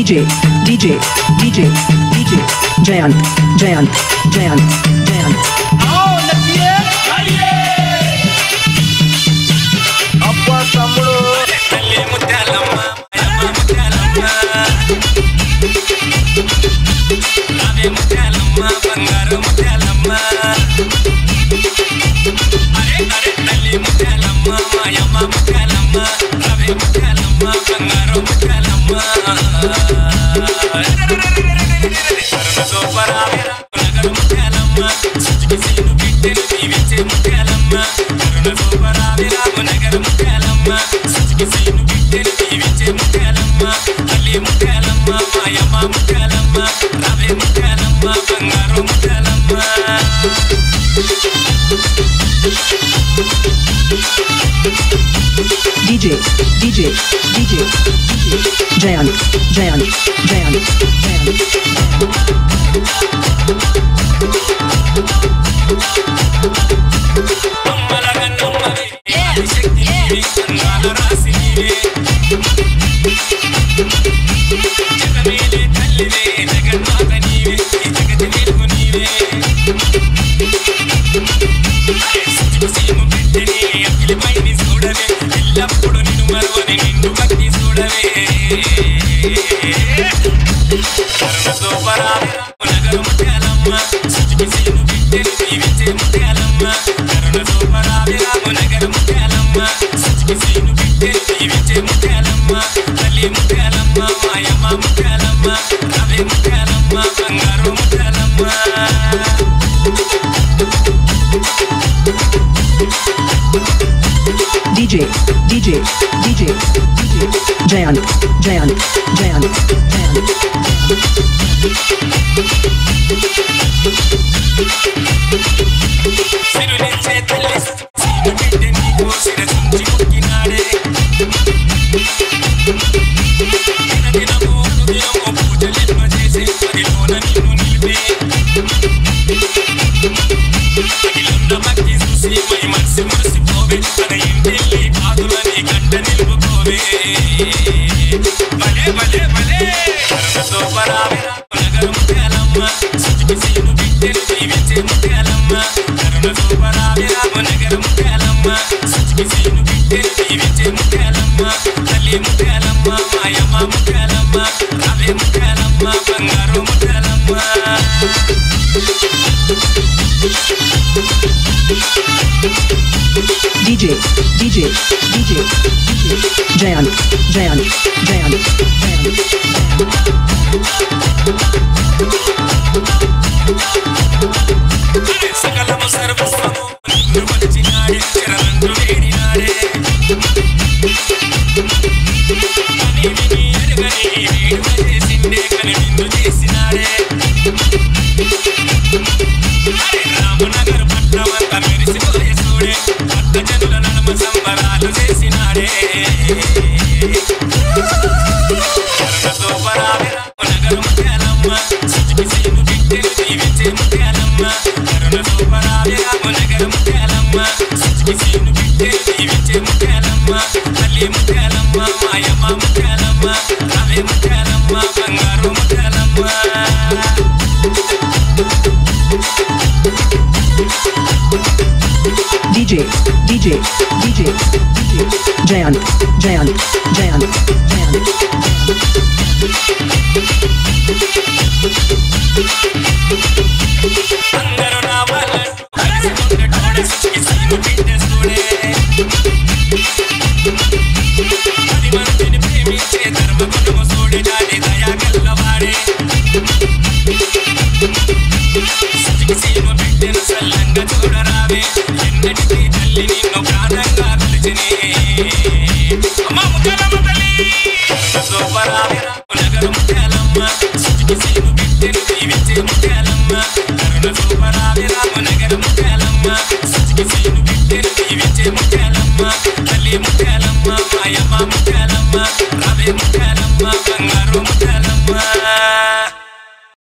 DJ Jayant అబ్బా తమ్ముడు తల్లి ముత్యాలమ్మ రావే ముత్యాలమ్మ బంగారు ముత్యాలమ్మ అరే అరే తల్లి ముత్యాలమ్మ మాయమ్మ ముత్యాలమ్మ రావే ముత్యాలమ్మ బంగారు ముత్యాలమ్మ సోపరావేరా నగరు ముత్యాలమ్మ సుచికి సీను బిడ్డను దీవించే ముత్యాలమ్మ కరుణ సోపరావేరా నగరు ముత్యాలమ్మ సుచికి సీను బిడ్డను దీవించే ముత్యాలమ్మ తల్లి ముత్యాలమ్మ మాయమ్మ ముత్యాలమ్మ రావే ముత్యాలమ్మ బంగారు ముత్యాలమ్మ DJ Jayant ఎల్లప్పుడు నిన్ను మరువని నిన్ను భక్తి చూడవే నగరు ముత్యాలమ్మ సుచికి సీను బిడ్డను దీవించే ముత్యాలమ్మ కరుణ సోపరావిరాము నగరు ముత్యాలమ్మ సుచికి సీను బిడ్డను దీవించే ముత్యాలమ్మ తల్లి ముత్యాలమ్మ మాయమ్మ ముత్యాలమ్మ రావే ముత్యాలమ్మ బంగారు ముత్యాలమ్మ DJ Jayant సిరులించే తల్లి సీను బిడ్డ నీకు శిరసుంచి మొక్కినాడే దినదినము అనుదినము పూజలెన్నో చేసే పదిలోన నిన్ను నిలిపే పగిలున్న భక్తి చూసి మై మనసి మురిసిపోవే తన ఇంటిల్లి బాధులని కంట నిలుపుకోవే భలే భలే భలే సోపరావేరా నగరు ముత్యాలమ్మ సుచికి సీను బిడ్డను దీవించే ముత్యాలమ్మ కరుణ సోపరావేరాము నగరు ముత్యాలమ్మ సుచికి సీను బిడ్డను దీవించే ముత్యాలమ్మ తల్లి ముత్యాలమ్మ మాయమ్మ ముత్యాలమ్మ రావే ముత్యాలమ్మ బంగారు ముత్యాలమ్మ DJ Jayant సకలము సర్వస్వము నిన్ను వచ్చినాడే చరణందు వేడినాడే అని విని ఎరుగని వేడుక చేసిండే కని నిన్ను చేసినాడే రామనగర్ పట్టణమంత మెరిసిపోయే చూడే భక్త జనుల నడుమ సంబరాలు చేసినాడే నగరు ముత్యాలమ్మ సుచికి సీను బిడ్డను దీవించే ముత్యాలమ్మ కరుణ సోపరావిరాము నగరు ముత్యాలమ్మ సుచికి సీను బిడ్డను దీవించే ముత్యాలమ్మ తల్లి ముత్యాలమ్మ మాయమ్మ ముత్యాలమ్మ రావే ముత్యాలమ్మ బంగారు ముత్యాలమ్మ DJ Jayant అందరూ నా వాళ్ళ